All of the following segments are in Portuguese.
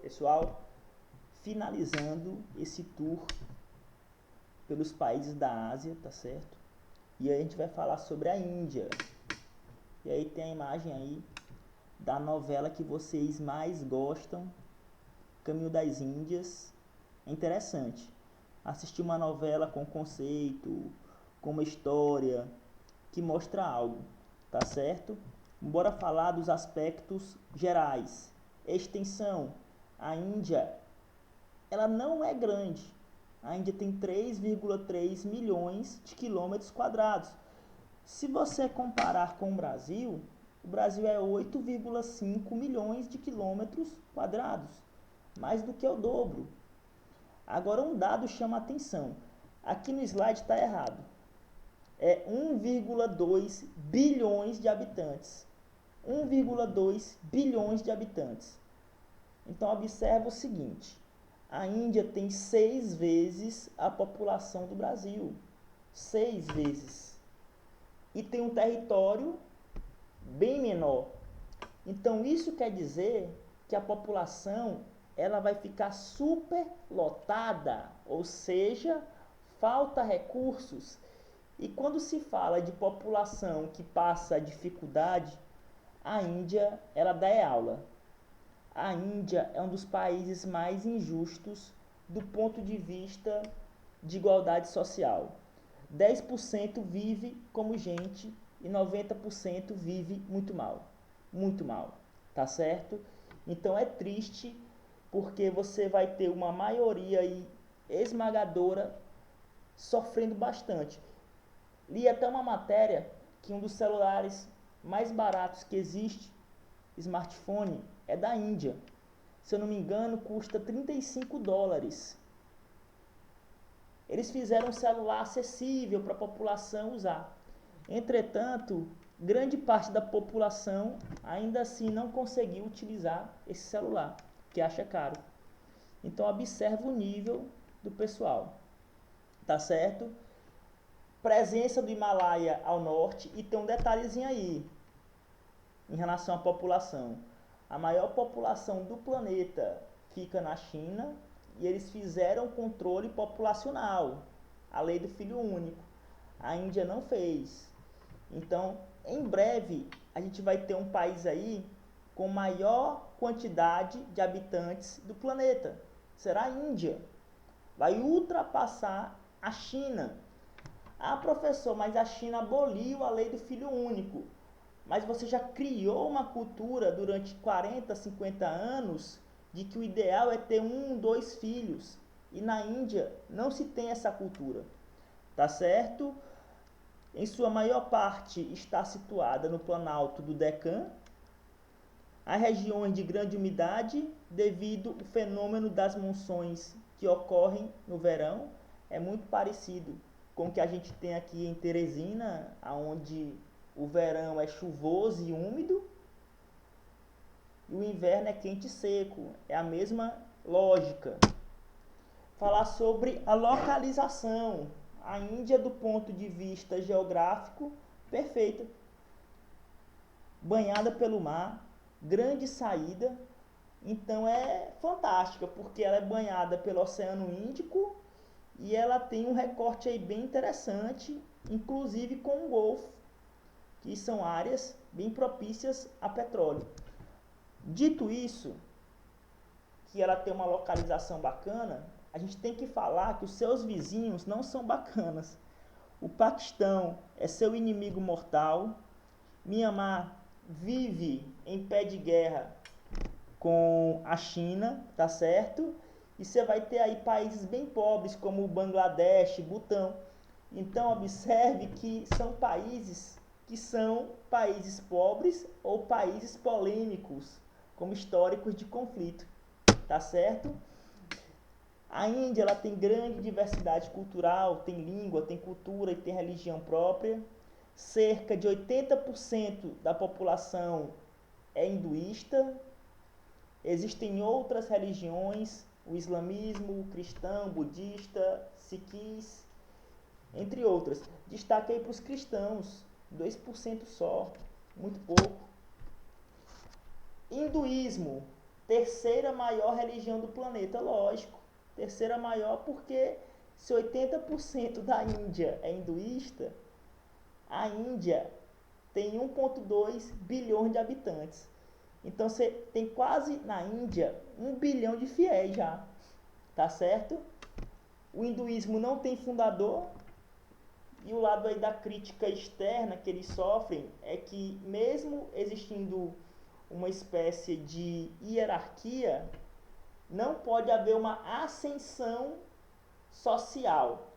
Pessoal, finalizando esse tour pelos países da Ásia, tá certo? E aí a gente vai falar sobre a Índia. E aí tem a imagem aí da novela que vocês mais gostam, Caminho das Índias. É interessante assistir uma novela com conceito, com uma história que mostra algo, tá certo? Bora falar dos aspectos gerais. Extensão. A Índia, ela não é grande. A Índia tem 3,3 milhões de quilômetros quadrados. Se você comparar com o Brasil é 8,5 milhões de quilômetros quadrados, mais do que o dobro. Agora um dado chama a atenção. Aqui no slide está errado. É 1,2 bilhões de habitantes. 1,2 bilhões de habitantes. Então observa o seguinte. A Índia tem 6 vezes a população do Brasil. 6 vezes. E tem um território bem menor. Então isso quer dizer que a população ela vai ficar super lotada, ou seja, falta recursos. E quando se fala de população que passa dificuldade, a Índia ela dá aula. A Índia é um dos países mais injustos do ponto de vista de igualdade social. 10% vive como gente e 90% vive muito mal. Muito mal, tá certo? Então é triste porque você vai ter uma maioria aí esmagadora sofrendo bastante. Li até uma matéria que um dos celulares mais baratos que existe, smartphone, é da Índia. Se eu não me engano, custa 35 dólares. Eles fizeram um celular acessível para a população usar. Entretanto, grande parte da população ainda assim não conseguiu utilizar esse celular, que acha caro. Então observa o nível do pessoal. Tá certo? Presença do Himalaia ao norte, e tem um detalhezinho aí em relação à população. A maior população do planeta fica na China e eles fizeram controle populacional, a lei do filho único. A Índia não fez. Então, em breve, a gente vai ter um país aí com maior quantidade de habitantes do planeta. Será a Índia. Vai ultrapassar a China. Ah, professor, mas a China aboliu a lei do filho único. Mas você já criou uma cultura durante 40, 50 anos de que o ideal é ter 1, 2 filhos. E na Índia não se tem essa cultura. Tá certo? Em sua maior parte está situada no planalto do Deccan. Há regiões de grande umidade devido ao fenômeno das monções que ocorrem no verão. É muito parecido com o que a gente tem aqui em Teresina, onde o verão é chuvoso e úmido e o inverno é quente e seco. É a mesma lógica. Falar sobre a localização. A Índia, do ponto de vista geográfico, perfeita. Banhada pelo mar, grande saída. Então é fantástica, porque ela é banhada pelo Oceano Índico e ela tem um recorte aí bem interessante, inclusive com o Golfo, que são áreas bem propícias a petróleo. Dito isso, que ela tem uma localização bacana, a gente tem que falar que os seus vizinhos não são bacanas. O Paquistão é seu inimigo mortal. Myanmar vive em pé de guerra com a China, tá certo? E você vai ter aí países bem pobres como o Bangladesh, Butão. Então observe que são países pobres ou países polêmicos, como históricos de conflito, tá certo? A Índia ela tem grande diversidade cultural, tem língua, tem cultura e tem religião própria. Cerca de 80% da população é hinduísta. Existem outras religiões, o islamismo, o cristão, budista, sikhs, entre outras. Destaque aí para os cristãos, 2% só, muito pouco. Hinduísmo, terceira maior religião do planeta, lógico. Terceira maior porque se 80% da Índia é hinduísta, a Índia tem 1,2 bilhões de habitantes. Então você tem quase na Índia 1 bilhão de fiéis já, tá certo? O hinduísmo não tem fundador, e o lado aí da crítica externa que eles sofrem é que mesmo existindo uma espécie de hierarquia, não pode haver uma ascensão social.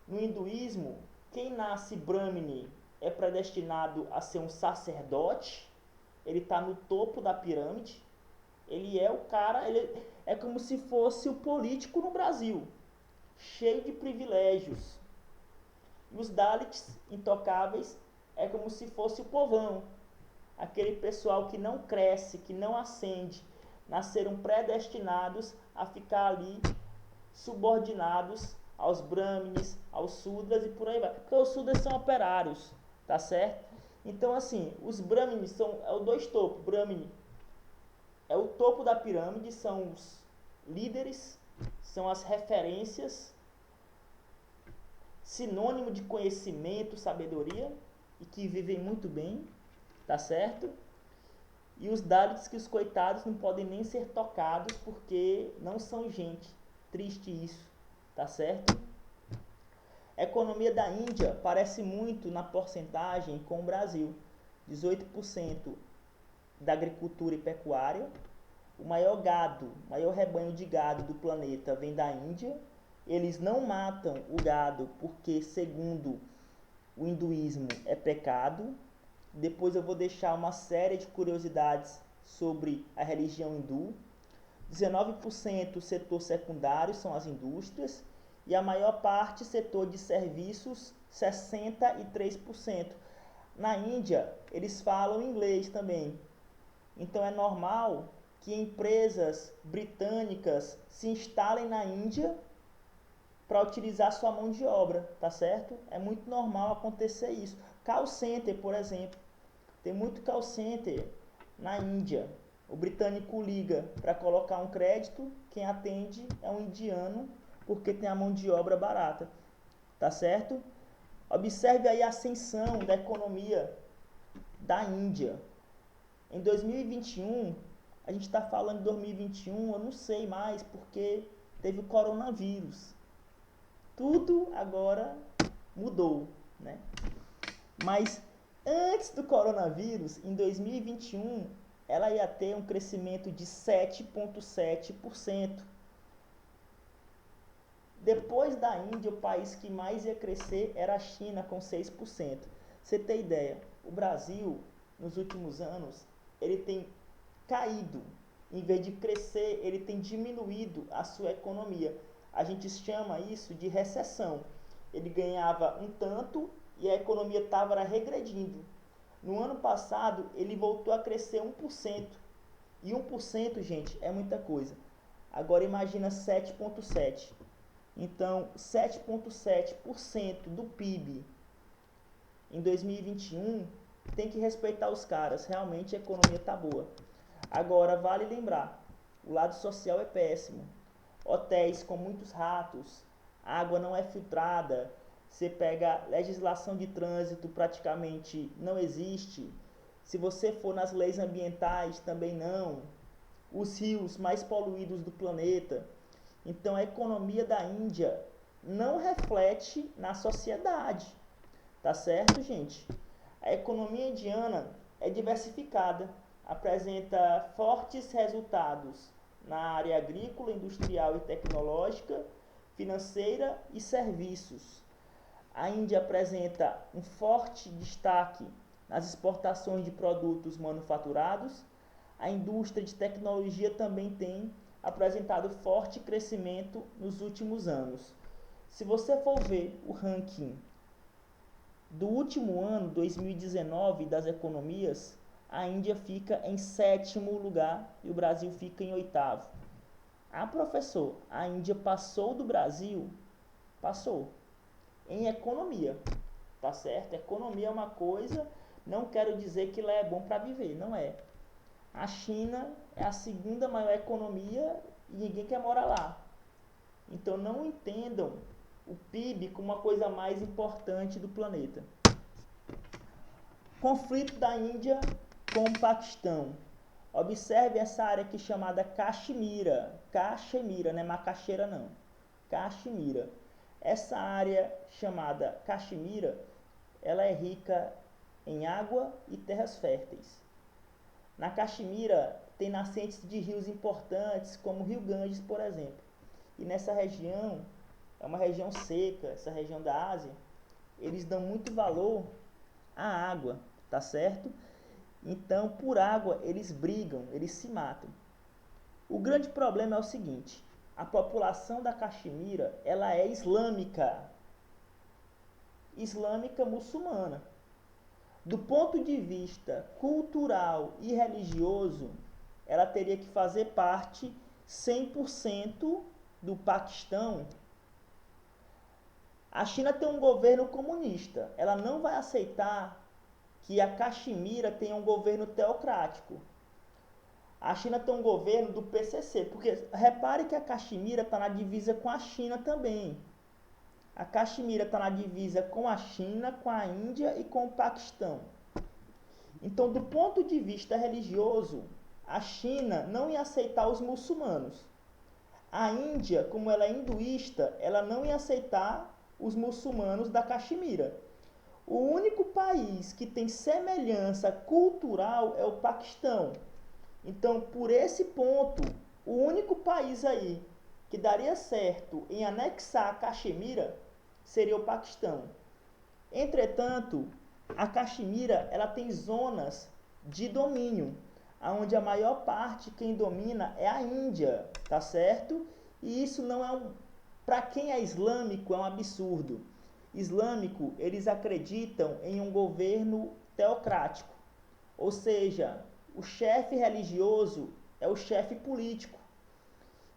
No hinduísmo, quem nasce brahmane é predestinado a ser um sacerdote, ele está no topo da pirâmide, ele é o cara, ele é como se fosse o político no Brasil, cheio de privilégios. E os Dalits, intocáveis, é como se fosse o povão, aquele pessoal que não cresce, que não ascende, nasceram predestinados a ficar ali subordinados aos brahmanes, aos sudras e por aí vai. Porque os sudras são operários, tá certo? Então assim, os brahmanes são os dois topos. Brahmane é o topo da pirâmide, são os líderes, são as referências, sinônimo de conhecimento, sabedoria, e que vivem muito bem, tá certo? E os Dalits, que os coitados não podem nem ser tocados porque não são gente. Triste isso, tá certo? A economia da Índia parece muito na porcentagem com o Brasil. 18% da agricultura e pecuária. O maior rebanho de gado do planeta vem da Índia. Eles não matam o gado porque, segundo o hinduísmo, é pecado. Depois eu vou deixar uma série de curiosidades sobre a religião hindu. 19% setor secundário são as indústrias e a maior parte setor de serviços, 63%. Na Índia, eles falam inglês também. Então é normal que empresas britânicas se instalem na Índia para utilizar sua mão de obra, tá certo? É muito normal acontecer isso. Call center, por exemplo. Tem muito call center na Índia. O britânico liga para colocar um crédito, quem atende é um indiano, porque tem a mão de obra barata, tá certo? Observe aí a ascensão da economia da Índia. Em 2021, a gente está falando de 2021, eu não sei mais, porque teve o coronavírus. Tudo agora mudou, né? Mas antes do coronavírus, em 2021, ela ia ter um crescimento de 7,7%. Depois da Índia, o país que mais ia crescer era a China, com 6%. Você tem ideia, o Brasil, nos últimos anos, ele tem caído. Em vez de crescer, ele tem diminuído a sua economia. A gente chama isso de recessão. Ele ganhava um tanto e a economia estava regredindo. No ano passado, ele voltou a crescer 1%. E 1%, gente, é muita coisa. Agora imagina 7,7%. Então, 7,7% do PIB em 2021 tem que respeitar os caras. Realmente a economia está boa. Agora, vale lembrar, o lado social é péssimo. Hotéis com muitos ratos, água não é filtrada, você pega legislação de trânsito, praticamente não existe. Se você for nas leis ambientais, também não. Os rios mais poluídos do planeta. Então a economia da Índia não reflete na sociedade. Tá certo, gente? A economia indiana é diversificada, apresenta fortes resultados na área agrícola, industrial e tecnológica, financeira e serviços. A Índia apresenta um forte destaque nas exportações de produtos manufaturados. A indústria de tecnologia também tem apresentado forte crescimento nos últimos anos. Se você for ver o ranking do último ano, 2019, das economias, a Índia fica em 7º lugar e o Brasil fica em 8º. Ah, professor, a Índia passou do Brasil? Passou. Em economia, tá certo? Economia é uma coisa, não quero dizer que lá é bom para viver, não é. A China é a segunda maior economia e ninguém quer morar lá. Então não entendam o PIB como uma coisa mais importante do planeta. Conflito da Índia com o Paquistão. Observe essa área aqui chamada Caxemira. Caxemira, não é macaxeira não. Caxemira. Essa área chamada Caxemira, ela é rica em água e terras férteis. Na Caxemira tem nascentes de rios importantes, como o Rio Ganges, por exemplo. E nessa região, é uma região seca, essa região da Ásia, eles dão muito valor à água, tá certo? Então, por água, eles brigam, eles se matam. O grande problema é o seguinte, a população da Caxemira, ela é islâmica muçulmana. Do ponto de vista cultural e religioso, ela teria que fazer parte 100% do Paquistão. A China tem um governo comunista, ela não vai aceitar que a Caxemira tenha um governo teocrático. A China tem um governo do PCC, porque repare que a Caxemira está na divisa com a China também. A Caxemira está na divisa com a China, com a Índia e com o Paquistão. Então, do ponto de vista religioso, a China não ia aceitar os muçulmanos. A Índia, como ela é hinduísta, ela não ia aceitar os muçulmanos da Caxemira. O único país que tem semelhança cultural é o Paquistão. Então, por esse ponto, o único país aí que daria certo em anexar a Caxemira seria o Paquistão. Entretanto, a Caxemira ela tem zonas de domínio, onde a maior parte quem domina é a Índia, tá certo? E isso não é para quem é islâmico é um absurdo. Islâmico, eles acreditam em um governo teocrático, ou seja, o chefe religioso é o chefe político.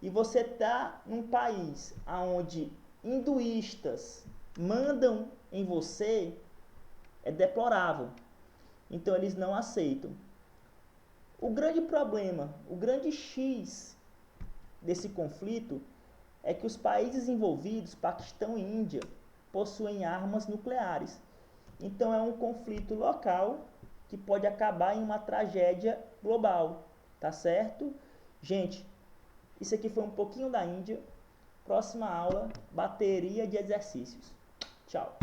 E você está num país onde hinduístas mandam em você, é deplorável. Então eles não aceitam. O grande problema, o grande X desse conflito é que os países envolvidos, Paquistão e Índia, possuem armas nucleares. Então é um conflito local que pode acabar em uma tragédia global, tá certo? Gente, isso aqui foi um pouquinho da Índia. Próxima aula, bateria de exercícios. Tchau.